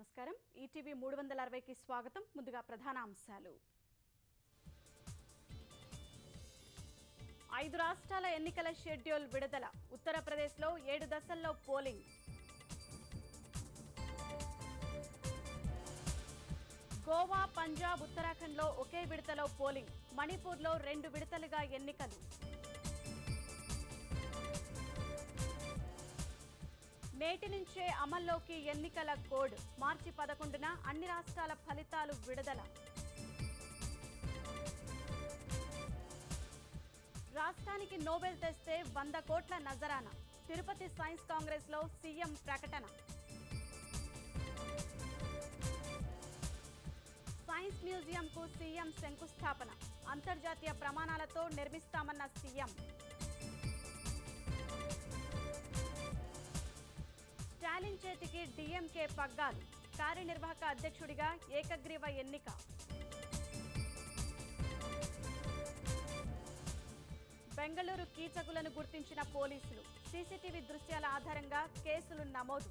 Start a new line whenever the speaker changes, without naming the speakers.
నమస్కారం ఈటీవీ 360కి స్వాగతం ముందుగా ప్రధాన అంశాలు 5 రాష్ట్రాల ఎన్నికల షెడ్యూల్ విడుదల ఉత్తరప్రదేశ్లో 7 దశల్లో పోలింగ్ గోవా పంజాబ్ ఉత్తరాఖండ్లో ఒకే విడతలో పోలింగ్ మణిపూర్లో 2 విడతలుగా ఎన్నికలు నేటి నుంచే అమల్లోకి ఎన్నికల కోడ్ మార్చి 11న అన్ని రాష్ట్రాల ఫలితాలు విడుదల రాష్ట్రానికి నోబెల్ తెస్తే 100 కోట్ల నజరానా తిరుపతి సైన్స్ కాంగ్రెస్ లో సీఎం ప్రకటన సైన్స్ మ్యూజియంకు సీఎం శంకుస్థాపన అంతర్జాతీయ ప్రమాణాలతో నిర్మిస్తామన్న సీఎం స్టాలిన్ చేతికి డీఎంకే పగ్గాలు కార్యనిర్వాహక అధ్యక్షుడిగా ఏకగ్రీవ ఎన్నిక బెంగళూరు కీచకులను గుర్తించిన పోలీసులు సీసీటీవీ దృశ్యాల ఆధారంగా కేసులు నమోదు